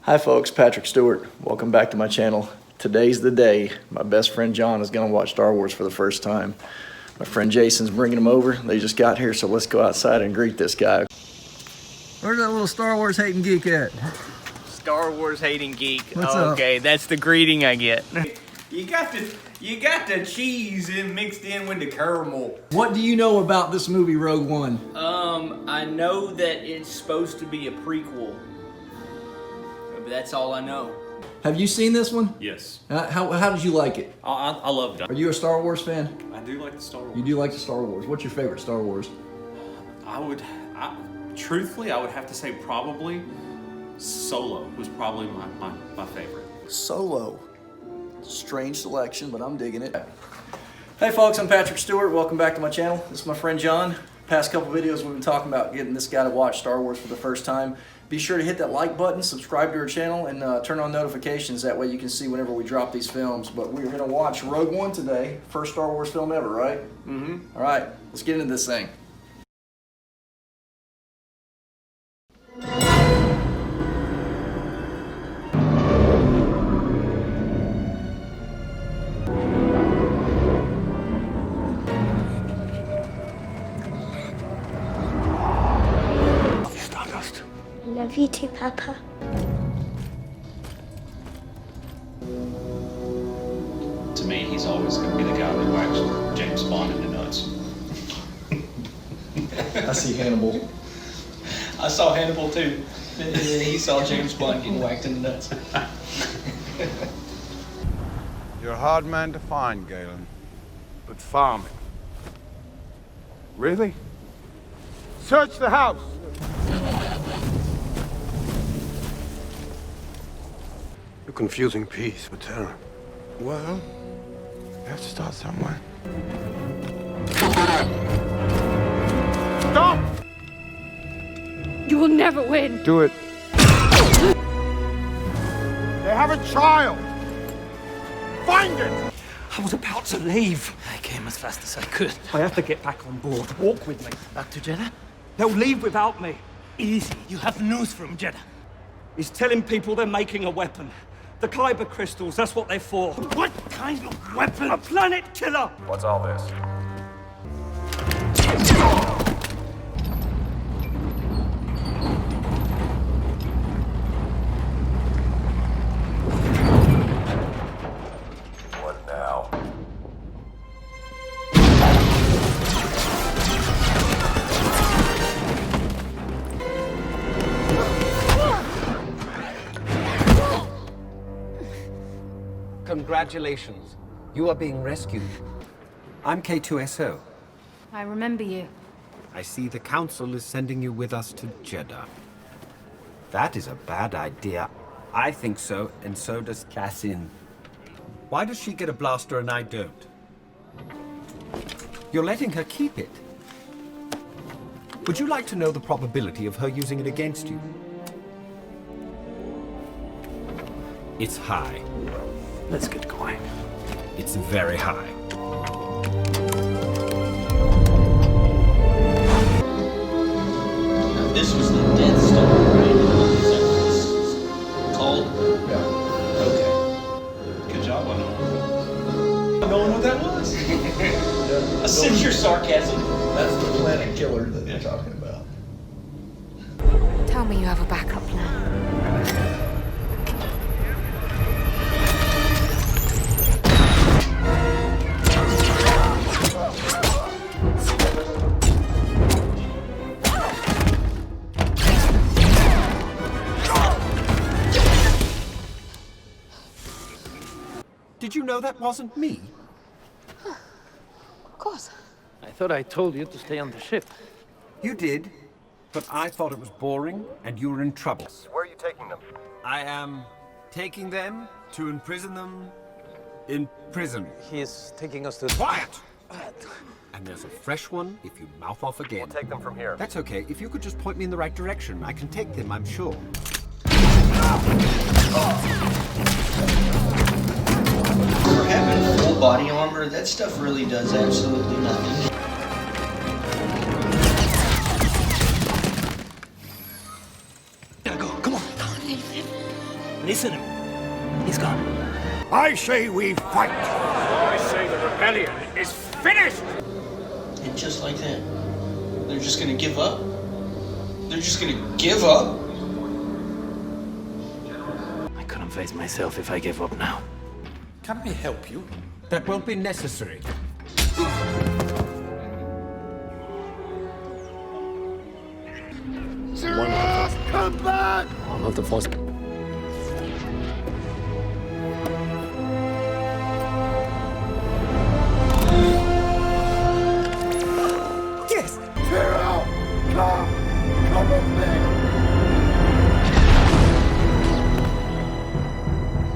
Hi folks, Patrick Stewart. Welcome back to my channel. Today's the day my best friend John is gonna watch Star Wars for the first time. My friend Jason's bringing him over. They just got here, so let's go outside and greet this guy. Where's that little Star Wars hating geek at? Star Wars hating geek. What's up? Okay, that's the greeting I get. You got the cheese mixed in with the caramel. What do you know about this movie, Rogue One? I know that it's supposed to be a prequel. But that's all I know. Have you seen this one? Yes. How did you like it? I loved it. Are you a Star Wars fan? I do like the Star Wars. You do like the Star Wars. What's your favorite Star Wars? Truthfully, I would have to say probably Solo was probably my favorite. Solo. Strange selection, but I'm digging it. Hey folks, I'm Patrick Stewart. Welcome back to my channel. This is my friend John. Past couple videos we've been talking about getting this guy to watch Star Wars for the first time. Be sure to hit that like button, subscribe to our channel, and turn on notifications. That way you can see whenever we drop these films. But we're gonna watch Rogue One today. First Star Wars film ever, right? Mm-hmm. All right, let's get into this thing. Love you too, Papa. To me, he's always going to be the guy that whacks James Bond in the nuts. I see Hannibal. I saw Hannibal too. He saw James Bond getting whacked in the nuts. You're a hard man to find, Galen. But farming. Really? Search the house! You're confusing peace with terror. Well, you have to start somewhere. Stop! You will never win. Do it. They have a child! Find it! I was about to leave. I came as fast as I could. I have to get back on board. Walk with me. Back to Jeddah? They'll leave without me. Easy. You have news from Jeddah. He's telling people they're making a weapon. The Kyber crystals, that's what they're for. What kind of weapon? A planet killer! What's all this? What now? Congratulations. You are being rescued. I'm K2SO. I remember you. I see the Council is sending you with us to Jeddah. That is a bad idea. I think so, and so does Cassin. Why does she get a blaster and I don't? You're letting her keep it. Would you like to know the probability of her using it against you? It's high. Let's get going. It's very high. Now, this was the Death Star, right? Is that what this is called? Yeah. Okay. Good job on knowing what that was. I sense your sarcasm. That's the planet killer that they're talking about. Tell me you have a backup plan. Did you know that wasn't me? Of course. I thought I told you to stay on the ship. You did, but I thought it was boring and you were in trouble. Where are you taking them? I am taking them to imprison them in prison. He is taking us to... Quiet! And there's a fresh one if you mouth off again. We'll take them from here. That's okay. If you could just point me in the right direction, I can take them, I'm sure. For having full body armor, that stuff really does absolutely nothing. Gotta go, come on. Listen to him. He's gone. I say we fight. I say the rebellion is finished! And just like that, they're just gonna give up? They're just gonna give up? I couldn't face myself if I gave up now. Can I help you? That won't be necessary. Come back! One of the force. Yes! Zero! Come with me!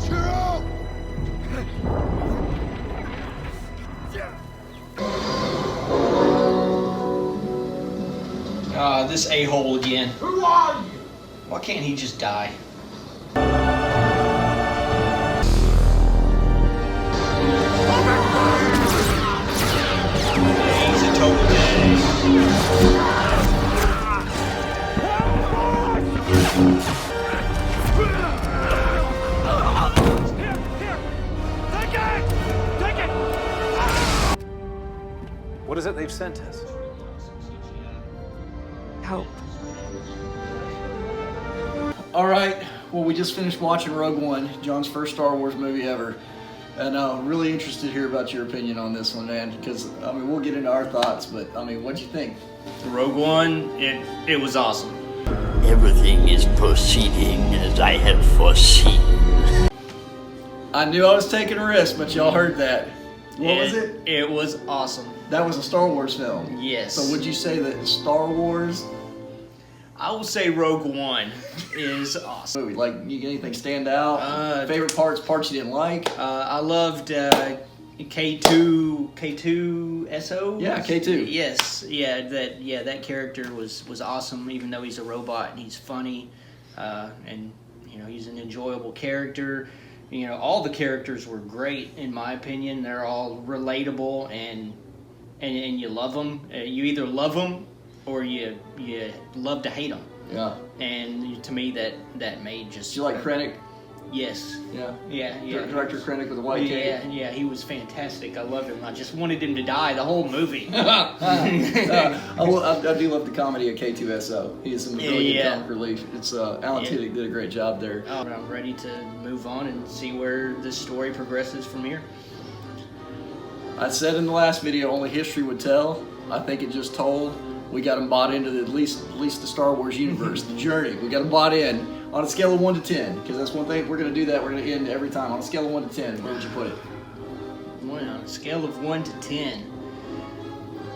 Zero! This a-hole again. Who are you? Why can't he just die? He's a total What is it they've sent us? Hope. All right, well, we just finished watching Rogue One, John's first Star Wars movie ever. And I'm really interested to hear about your opinion on this one, man, because, I mean, we'll get into our thoughts, but, I mean, what'd you think? Rogue One, it was awesome. Everything is proceeding as I had foreseen. I knew I was taking a risk, but y'all heard that. What was it? It was awesome. That was a Star Wars film. Yes. So would you say that Star Wars I will say Rogue One is awesome. movie, like, you get anything stand out? Favorite parts you didn't like? I loved K2SO. Yeah, K2. Yes, that character was awesome. Even though he's a robot and he's funny, and you know he's an enjoyable character. You know, all the characters were great in my opinion. They're all relatable and you love them. You either love them or you love to hate them. Yeah. And to me that made just. Did you like Krennic? Yes. Yeah. Yeah. Director Krennic with the white cape. Yeah, he was fantastic. I loved him. I just wanted him to die the whole movie. I do love the comedy of K2SO. He is some really good comic relief. It's Alan Tudyk did a great job there. I'm ready to move on and see where this story progresses from here. I said in the last video, only history would tell. I think it just told. We got them bought into at least the Star Wars universe, the journey. We got them bought in on a scale of 1 to 10, because that's one thing we're going to do. That we're going to end every time on a scale of 1 to 10. Where would you put it? On a scale of 1 to 10,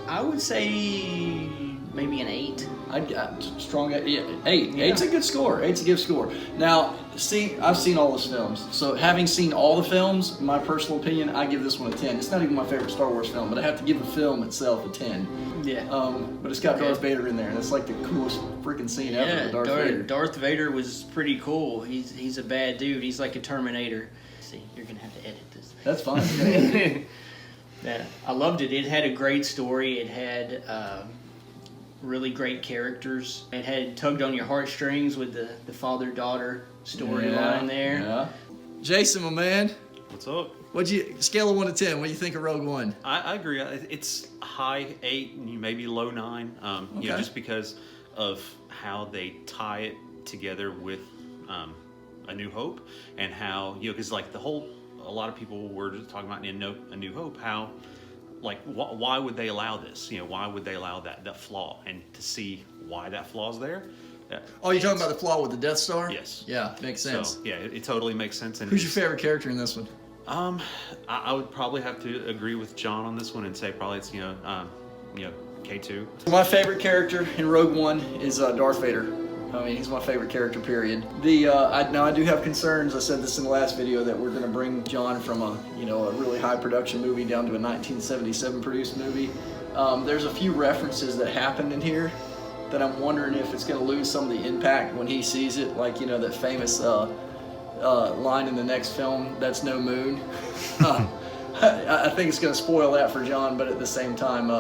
I would say maybe an 8. I'd strong 8. Yeah, 8. Yeah. 8's a good score. 8's a good score. Now, I've seen all those films. So having seen all the films, my personal opinion, I give this one a 10. It's not even my favorite Star Wars film, but I have to give the film itself a 10. Yeah. But it's got Darth Vader in there, and it's like the coolest freaking scene ever with Darth Vader. Darth Vader was pretty cool. He's a bad dude. He's like a Terminator. See, you're gonna have to edit this. That's fine. Yeah, I loved it. It had a great story. It had really great characters. It had tugged on your heartstrings with the father-daughter storyline there. Yeah. Jason, my man. What's up? Scale of 1 to 10, what do you think of Rogue One? I agree. It's high 8, maybe low 9. You know, just because of how they tie it together with A New Hope, and how, you know, because like a lot of people were just talking about in A New Hope how, like, why would they allow this? You know, why would they allow that flaw? And to see why that flaw's there. Oh, you're talking about the flaw with the Death Star? Yes. Yeah, makes sense. So, yeah, it totally makes sense. And who's your favorite character in this one? I would probably have to agree with John on this one and say probably it's K2. My favorite character in Rogue One is Darth Vader. I mean, he's my favorite character, period. Now I do have concerns. I said this in the last video that we're going to bring John from a really high production movie down to a 1977 produced movie. There's a few references that happened in here that I'm wondering if it's going to lose some of the impact when he sees it, like that famous line in the next film, "That's no moon." I think it's going to spoil that for John, but at the same time,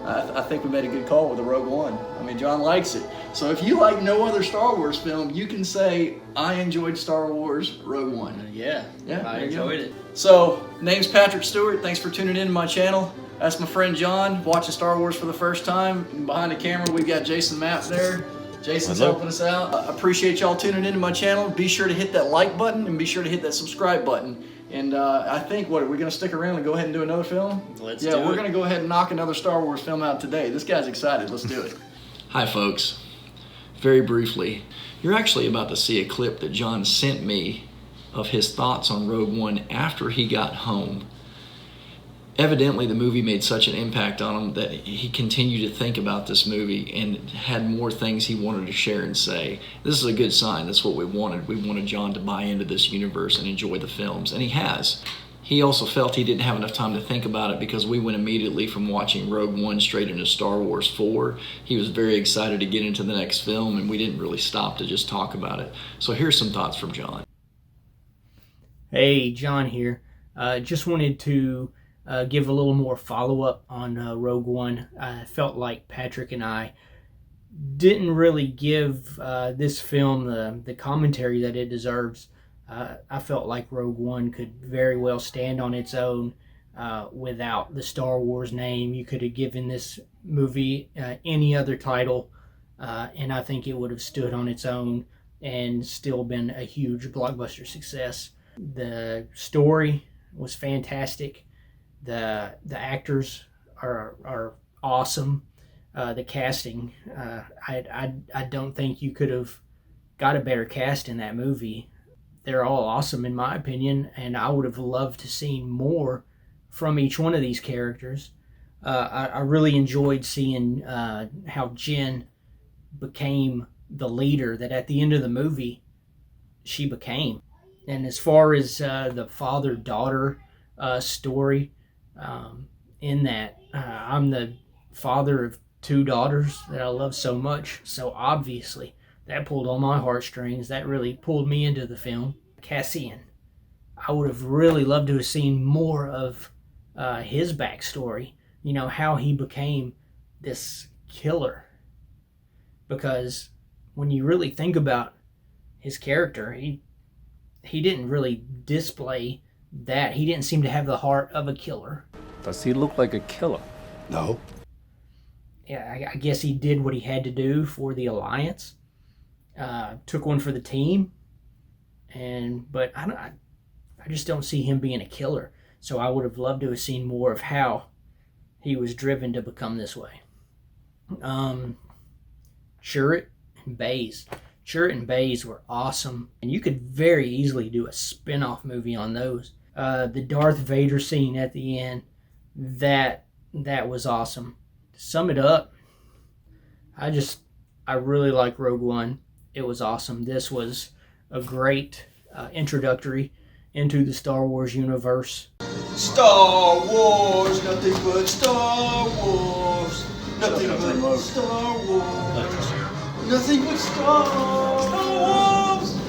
I think we made a good call with the Rogue One. I mean, John likes it. So if you like no other Star Wars film, you can say, I enjoyed Star Wars Rogue One. Yeah, I enjoyed it. So, name's Patrick Stewart. Thanks for tuning in to my channel. That's my friend John, watching Star Wars for the first time. And behind the camera, we've got Jason Mapp there. Jason's helping us out. I appreciate y'all tuning into my channel. Be sure to hit that like button and be sure to hit that subscribe button. And I think, what, are we going to stick around and go ahead and do another film? Let's do it. Yeah, we're going to go ahead and knock another Star Wars film out today. This guy's excited. Let's do it. Hi, folks. Very briefly, you're actually about to see a clip that John sent me of his thoughts on Rogue One after he got home. Evidently, the movie made such an impact on him that he continued to think about this movie and had more things he wanted to share and say. This is a good sign. That's what we wanted. We wanted John to buy into this universe and enjoy the films, and he has. He also felt he didn't have enough time to think about it because we went immediately from watching Rogue One straight into Star Wars 4. He was very excited to get into the next film, and we didn't really stop to just talk about it. So here's some thoughts from John. Hey, John here. Just wanted to give a little more follow-up on Rogue One. I felt like Patrick and I didn't really give this film the commentary that it deserves. I felt like Rogue One could very well stand on its own without the Star Wars name. You could have given this movie any other title, and I think it would have stood on its own and still been a huge blockbuster success. The story was fantastic. The actors are awesome. The casting, I don't think you could have got a better cast in that movie. They're all awesome in my opinion, and I would have loved to see more from each one of these characters. I really enjoyed seeing how Jyn became the leader that at the end of the movie she became. And as far as the father-daughter story, in that I'm the father of 2 daughters that I love so much, so obviously that pulled on my heartstrings. That really pulled me into the film. Cassian, I would have really loved to have seen more of his backstory, you know, how he became this killer, because when you really think about his character, he didn't really display that. He didn't seem to have the heart of a killer. Does he look like a killer? No. Yeah, I guess he did what he had to do for the Alliance. Took one for the team, but I just don't see him being a killer. So I would have loved to have seen more of how he was driven to become this way. Chirrut and Baze. Chirrut and Baze were awesome, and you could very easily do a spin-off movie on those. The Darth Vader scene at the end, that was awesome. To sum it up, I really like Rogue One. It was awesome. This was a great introductory into the Star Wars universe. Star Wars, nothing but Star Wars. Nothing but Star Wars. Nothing but Star Wars.